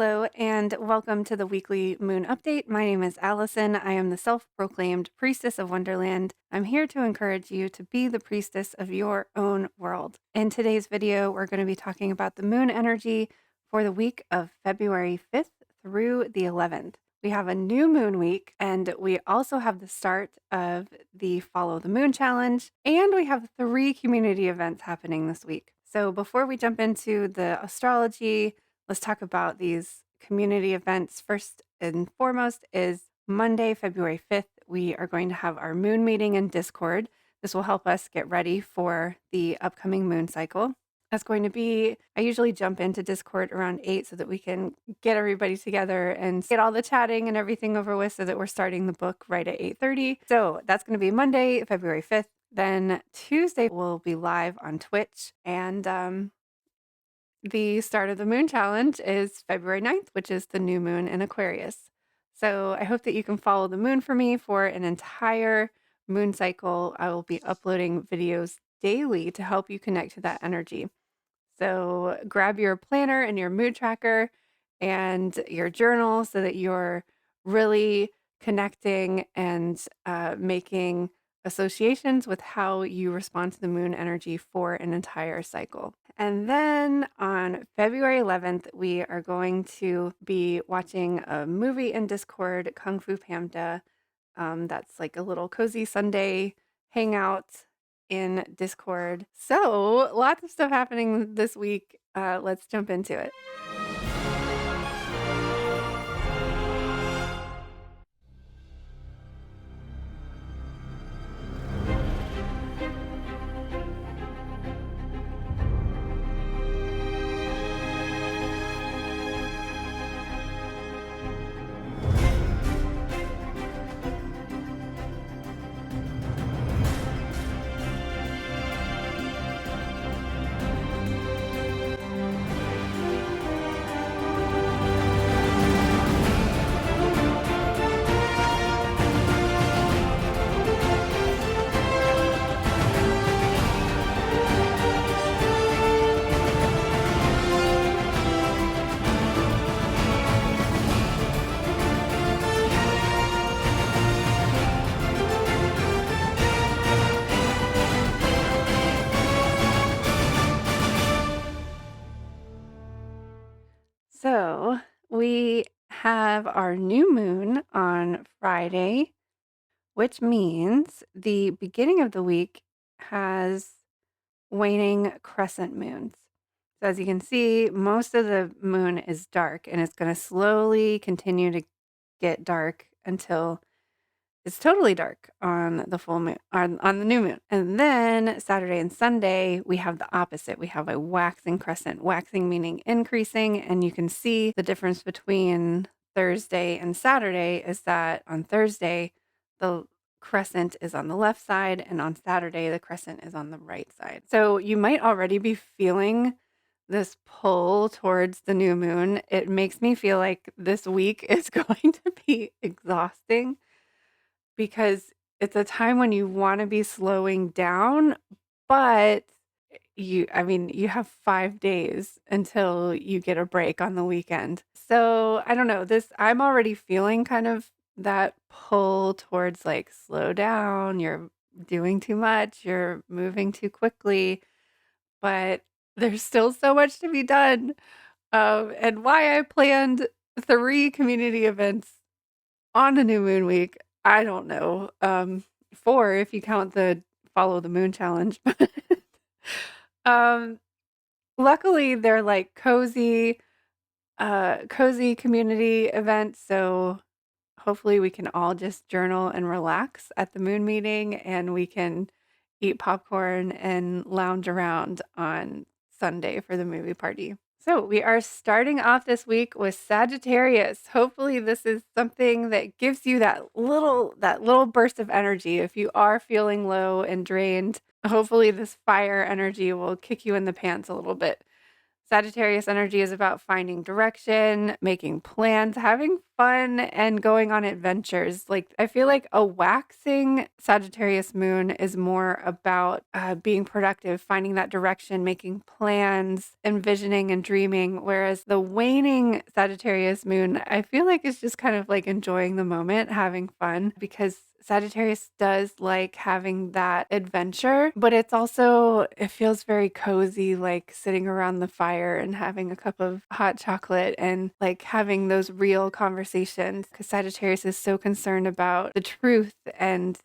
Hello, and welcome to the weekly moon update. My name is Allison. I am the self proclaimed priestess of Wonderland. I'm here to encourage you to be the priestess of your own world. In today's video, we're going to be talking about the moon energy for the week of February 5th through the 11th. We have a new moon week, and we also have the start of the Follow the Moon challenge, and we have 3 community events happening this week. So before we jump into the astrology, let's talk about these community events. First and foremost is Monday, February 5th. We are going to have our moon meeting in Discord. This will help us get ready for the upcoming moon cycle. That's going to be, I usually jump into Discord around 8 so that we can get everybody together and get all the chatting and everything over with so that we're starting the book right at 8:30. So that's going to be Monday, February 5th. Then Tuesday we'll be live on Twitch, and the start of the moon challenge is February 9th, which is the new moon in Aquarius. So I hope that you can follow the moon for me for an entire moon cycle. I will be uploading videos daily to help you connect to that energy. So grab your planner and your mood tracker and your journal so that you're really connecting and making associations with how you respond to the moon energy for an entire cycle. And then on February 11th, we are going to be watching a movie in Discord, Kung Fu Panda. That's like a little cozy Sunday hangout in Discord. So lots of stuff happening this week. Let's jump into it. So we have our new moon on Friday, which means the beginning of the week has waning crescent moons. So as you can see, most of the moon is dark, and it's going to slowly continue to get dark until it's totally dark on the full moon, on the new moon. And then Saturday and Sunday, we have the opposite. We have a waxing crescent, waxing meaning increasing. And you can see the difference between Thursday and Saturday is that on Thursday, the crescent is on the left side, and on Saturday, the crescent is on the right side. So you might already be feeling this pull towards the new moon. It makes me feel like this week is going to be exhausting, because it's a time when you wanna be slowing down, but you have 5 days until you get a break on the weekend. So, I don't know, I'm already feeling kind of that pull towards, like, slow down, you're doing too much, you're moving too quickly, but there's still so much to be done. And why I planned 3 community events on a new moon week, I don't know. 4 if you count the Follow the Moon challenge. Um, Luckily, they're like cozy community events, so hopefully we can all just journal and relax at the moon meeting, and we can eat popcorn and lounge around on Sunday for the movie party. So we are starting off this week with Sagittarius. Hopefully this is something that gives you that little burst of energy. If you are feeling low and drained, hopefully this fire energy will kick you in the pants a little bit. Sagittarius energy is about finding direction, making plans, having fun, and going on adventures. Like, I feel like a waxing Sagittarius moon is more about being productive, finding that direction, making plans, envisioning and dreaming. Whereas the waning Sagittarius moon, I feel like is just kind of like enjoying the moment, having fun, because Sagittarius does like having that adventure, but it feels very cozy, like sitting around the fire and having a cup of hot chocolate and like having those real conversations. Because Sagittarius is so concerned about the truth and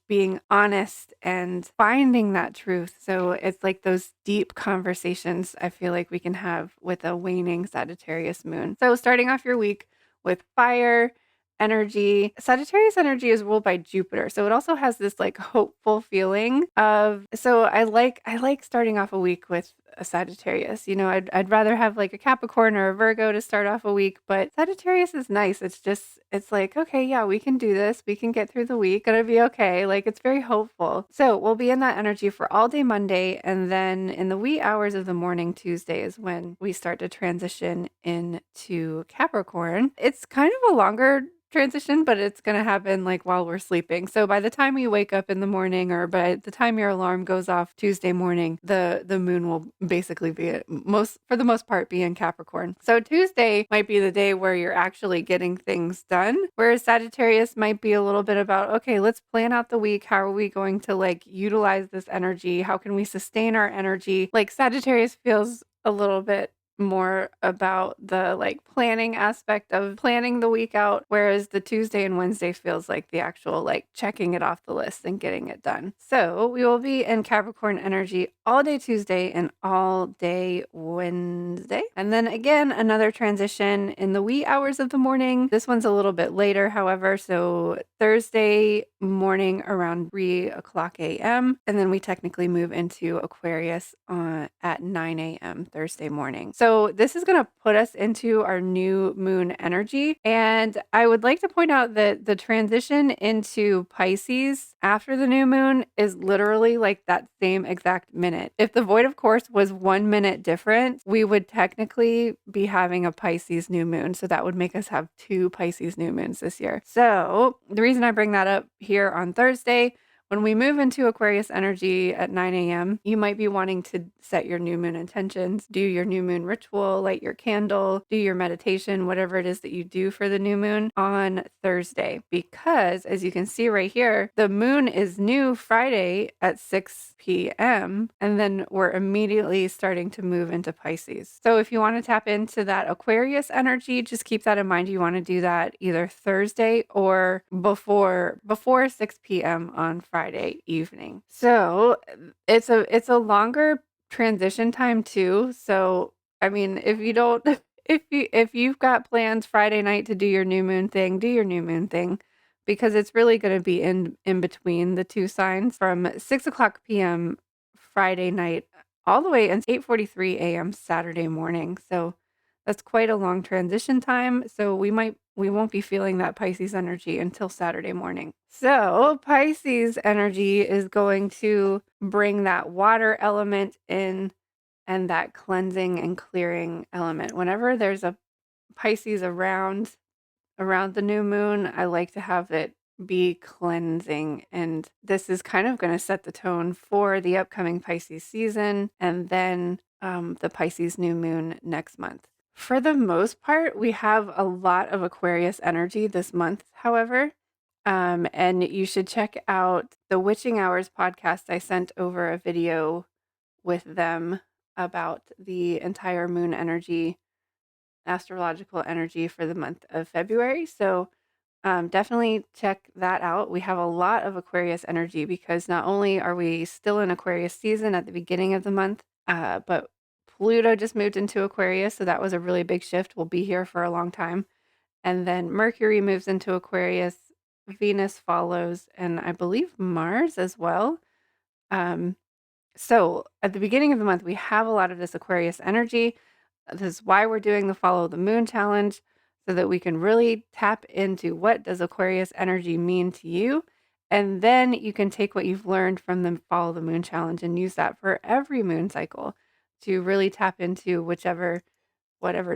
being honest and finding that truth. So it's like those deep conversations I feel like we can have with a waning Sagittarius moon. So starting off your week with fire energy. Sagittarius energy is ruled by Jupiter. So it also has this like hopeful feeling of, so I like starting off a week with a Sagittarius. You know, I'd rather have like a Capricorn or a Virgo to start off a week, but Sagittarius is nice. It's like, okay, yeah, we can do this. We can get through the week. Gonna be okay. Like, it's very hopeful. So we'll be in that energy for all day Monday. And then in the wee hours of the morning, Tuesday is when we start to transition into Capricorn. It's kind of a longer transition, but it's going to happen like while we're sleeping. So by the time you wake up in the morning, or by the time your alarm goes off Tuesday morning, the moon will basically be for the most part be in Capricorn. So Tuesday might be the day where you're actually getting things done, whereas Sagittarius might be a little bit about, okay, let's plan out the week. How are we going to like utilize this energy? How can we sustain our energy? Like, Sagittarius feels a little bit more about the like planning aspect of planning the week out, whereas the Tuesday and Wednesday feels like the actual like checking it off the list and getting it done. So we will be in Capricorn energy all day Tuesday and all day Wednesday. And then again, another transition in the wee hours of the morning. This one's a little bit later, however. So Thursday morning around 3 o'clock a.m. And then we technically move into Aquarius at 9 a.m. Thursday morning. So this is going to put us into our new moon energy. And I would like to point out that the transition into Pisces after the new moon is literally like that same exact minute. If the void of course was 1 minute different, we would technically be having a Pisces new moon. So that would make us have 2 Pisces new moons this year. So the reason I bring that up here on Thursday, when we move into Aquarius energy at 9 a.m., you might be wanting to set your new moon intentions, do your new moon ritual, light your candle, do your meditation, whatever it is that you do for the new moon on Thursday. Because as you can see right here, the moon is new Friday at 6 p.m. and then we're immediately starting to move into Pisces. So if you want to tap into that Aquarius energy, just keep that in mind. You want to do that either Thursday or before 6 p.m. on Friday evening. So it's a longer transition time too. So I mean, if you don't if you've got plans Friday night to do your new moon thing, do your new moon thing, because it's really going to be in between the two signs from 6 o'clock p.m. Friday night all the way until 8:43 a.m. Saturday morning. So that's quite a long transition time. So we won't be feeling that Pisces energy until Saturday morning. So Pisces energy is going to bring that water element in and that cleansing and clearing element. Whenever there's a Pisces around the new moon, I like to have it be cleansing. And this is kind of going to set the tone for the upcoming Pisces season and then the Pisces new moon next month. For the most part, we have a lot of Aquarius energy this month, however. And you should check out the Witching Hours podcast. I sent over a video with them about the entire moon energy, astrological energy for the month of February. So definitely check that out. We have a lot of Aquarius energy because not only are we still in Aquarius season at the beginning of the month, but Pluto just moved into Aquarius. So that was a really big shift. We'll be here for a long time. And then Mercury moves into Aquarius, Venus follows, and I believe Mars as well. So at the beginning of the month, we have a lot of this Aquarius energy. This is why we're doing the Follow the Moon challenge, so that we can really tap into what does Aquarius energy mean to you. And then you can take what you've learned from the Follow the Moon challenge and use that for every moon cycle to really tap into whatever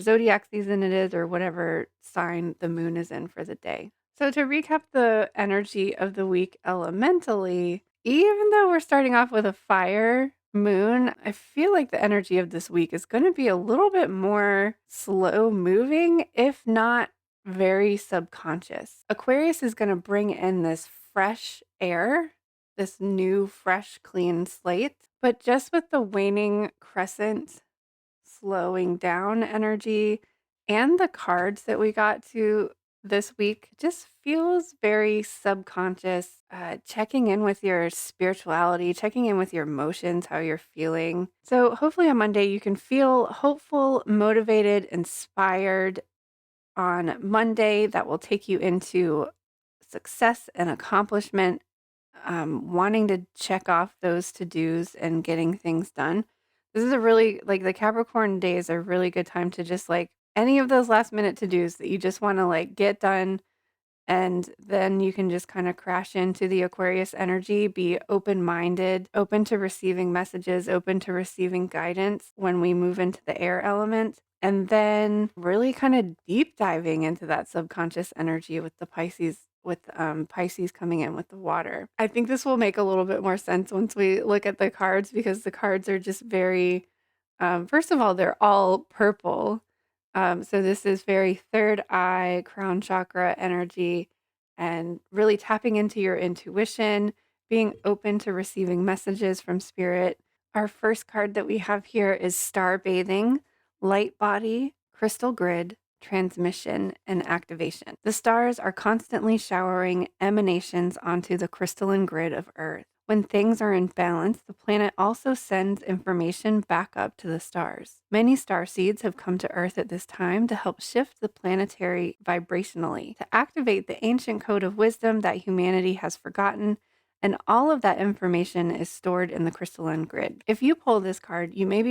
zodiac season it is or whatever sign the moon is in for the day. So to recap the energy of the week elementally, even though we're starting off with a fire moon, I feel like the energy of this week is going to be a little bit more slow moving, if not very subconscious. Aquarius is going to bring in this fresh air, this new, fresh, clean slate. But just with the waning crescent slowing down energy and the cards that we got to this week just feels very subconscious, checking in with your spirituality, checking in with your emotions, how you're feeling. So hopefully on Monday you can feel hopeful, motivated, inspired on Monday. That will take you into success and accomplishment, wanting to check off those to-dos and getting things done. This is a really like the Capricorn days are a really good time to just like any of those last minute to-dos that you just want to like get done, and then you can just kind of crash into the Aquarius energy, be open-minded, open to receiving messages, open to receiving guidance when we move into the air element. And then really kind of deep diving into that subconscious energy with the Pisces, with Pisces coming in with the water. I think this will make a little bit more sense once we look at the cards, because the cards are just very, first of all, they're all purple. So this is very third eye, crown chakra energy, and really tapping into your intuition, being open to receiving messages from spirit. Our first card that we have here is Star Bathing, Light Body, Crystal Grid, Transmission, and Activation. The stars are constantly showering emanations onto the crystalline grid of Earth. When things are in balance, the planet also sends information back up to the stars. Many star seeds have come to Earth at this time to help shift the planetary vibrationally, to activate the ancient code of wisdom that humanity has forgotten, and all of that information is stored in the crystalline grid. If you pull this card, you may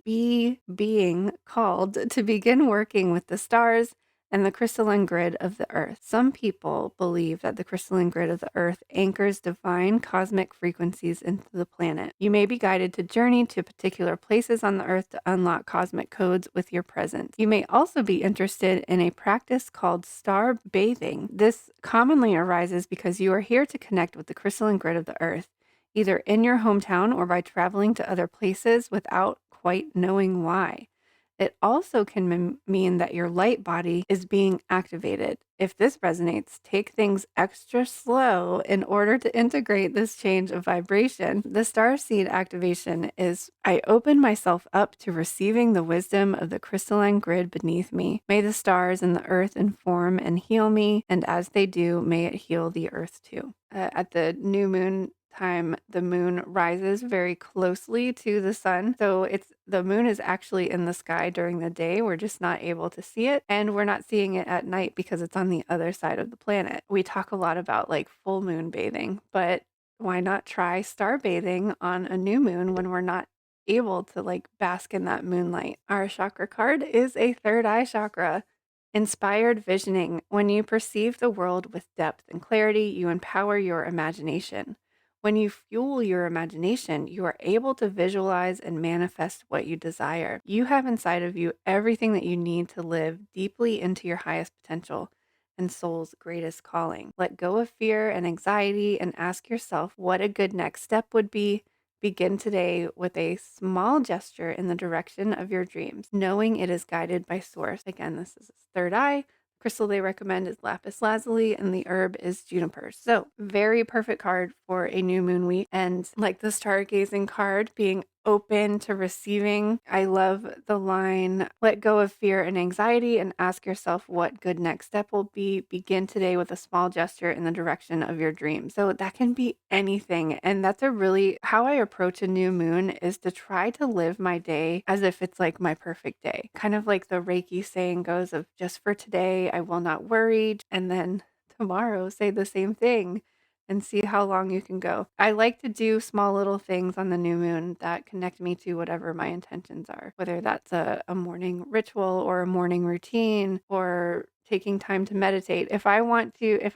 be being called to begin working with the stars and the crystalline grid of the earth. Some people believe that the crystalline grid of the earth anchors divine cosmic frequencies into the planet. You may be guided to journey to particular places on the earth to unlock cosmic codes with your presence. You may also be interested in a practice called star bathing. This commonly arises because you are here to connect with the crystalline grid of the earth, either in your hometown or by traveling to other places without quite knowing why. It also can mean that your light body is being activated. If this resonates, take things extra slow in order to integrate this change of vibration. The star seed activation is I open myself up to receiving the wisdom of the crystalline grid beneath me. May the stars and the earth inform and heal me, and as they do, may it heal the earth too. At the new moon time, the moon rises very closely to the sun. So the moon is actually in the sky during the day. We're just not able to see it. And we're not seeing it at night because it's on the other side of the planet. We talk a lot about like full moon bathing, but why not try star bathing on a new moon when we're not able to like bask in that moonlight? Our chakra card is a third eye chakra. Inspired visioning. When you perceive the world with depth and clarity, you empower your imagination. When you fuel your imagination, you are able to visualize and manifest what you desire. You have inside of you everything that you need to live deeply into your highest potential and soul's greatest calling. Let go of fear and anxiety and ask yourself what a good next step would be. Begin today with a small gesture in the direction of your dreams, knowing it is guided by source. Again, this is third eye. Crystal they recommend is lapis lazuli, and the herb is juniper. So very perfect card for a new moon week. And like the stargazing card, being open to receiving. I love the line, let go of fear and anxiety and ask yourself what good next step will be. Begin today with a small gesture in the direction of your dream. So that can be anything. And that's how I approach a new moon is to try to live my day as if it's like my perfect day. Kind of like the Reiki saying goes of just for today, I will not worry. And then tomorrow say the same thing and see how long you can go. I like to do small little things on the new moon that connect me to whatever my intentions are, whether that's a morning ritual or a morning routine or taking time to meditate. If I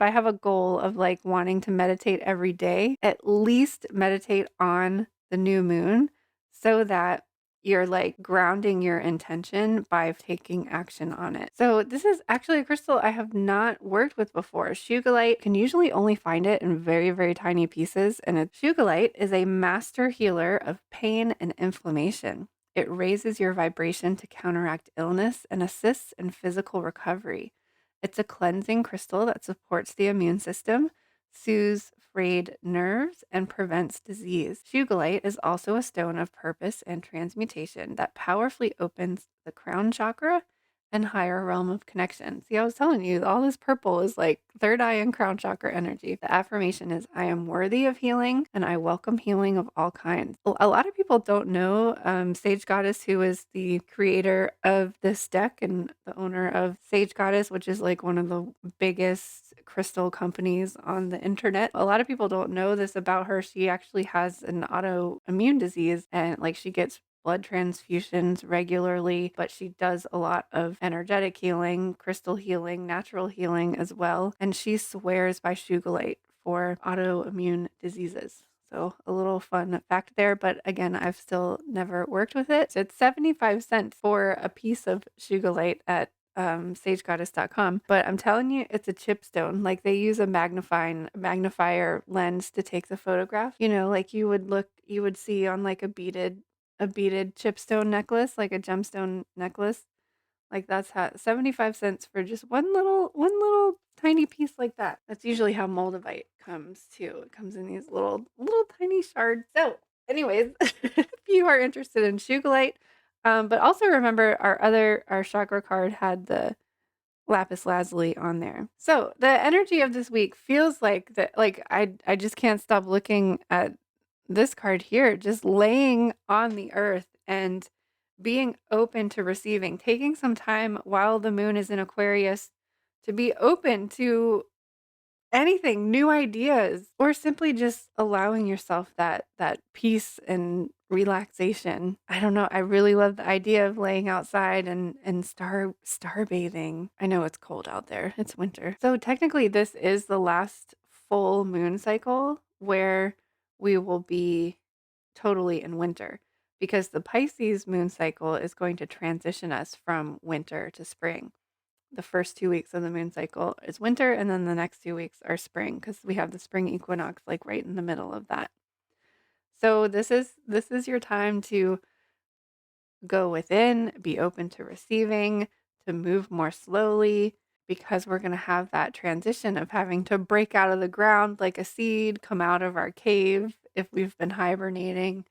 have a goal of like wanting to meditate every day, at least meditate on the new moon so that you're like grounding your intention by taking action on it. So this is actually a crystal I have not worked with before. Shugalite, can usually only find it in very, very tiny pieces. And Shugalite is a master healer of pain and inflammation. It raises your vibration to counteract illness and assists in physical recovery. It's a cleansing crystal that supports the immune system, soothes frayed nerves, and prevents disease. Shugalite is also a stone of purpose and transmutation that powerfully opens the crown chakra and higher realm of connection. See, I was telling you, all this purple is like third eye and crown chakra energy. The affirmation is, I am worthy of healing and I welcome healing of all kinds. A lot of people don't know Sage Goddess, who is the creator of this deck and the owner of Sage Goddess, which is like one of the biggest crystal companies on the internet. A lot of people don't know this about her. She actually has an autoimmune disease and like she gets blood transfusions regularly, but she does a lot of energetic healing, crystal healing, natural healing as well. And she swears by Shugalite for autoimmune diseases. So a little fun fact there, but again, I've still never worked with it. So it's 75 cents for a piece of Shugalite at sagegoddess.com, but I'm telling you, it's a chipstone. Like they use a magnifier lens to take the photograph. You know, like you would see on like a beaded chipstone necklace, like a gemstone necklace. Like that's how 75 cents for just one little tiny piece like that. That's usually how Moldavite comes too. It comes in these little tiny shards. So, anyways, if you are interested in Shugalite, but also remember our chakra card had the lapis lazuli on there. So the energy of this week feels like that. Like I just can't stop looking at this card here, just laying on the earth and being open to receiving, taking some time while the moon is in Aquarius to be open to anything, new ideas, or simply just allowing yourself that peace and relaxation. I don't know. I really love the idea of laying outside and star bathing. I know it's cold out there. It's winter. So technically this is the last full moon cycle where we will be totally in winter because the Pisces moon cycle is going to transition us from winter to spring. The first 2 weeks of the moon cycle is winter, and then the next 2 weeks are spring because we have the spring equinox like right in the middle of that. So this is your time to go within, be open to receiving, to move more slowly, because we're going to have that transition of having to break out of the ground like a seed, come out of our cave if we've been hibernating,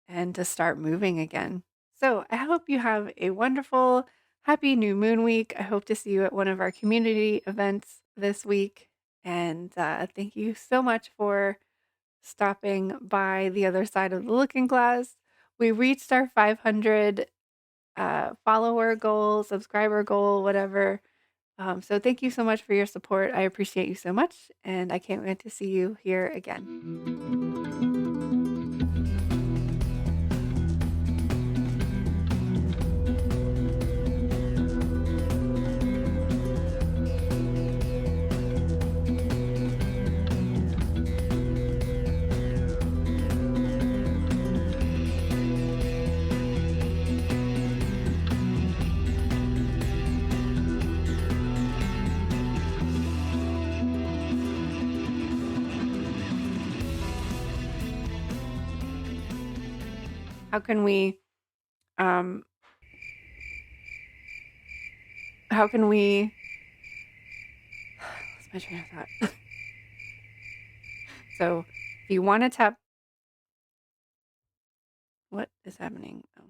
and to start moving again. So I hope you have a wonderful, happy new moon week. I hope to see you at one of our community events this week. And thank you so much for stopping by the other side of the looking glass. We reached our 500 follower goal, subscriber goal, whatever. So thank you so much for your support. I appreciate you so much. And I can't wait to see you here again. How can we, um, how can we, lost my train of thought. So if you want to tap, what is happening? Oh.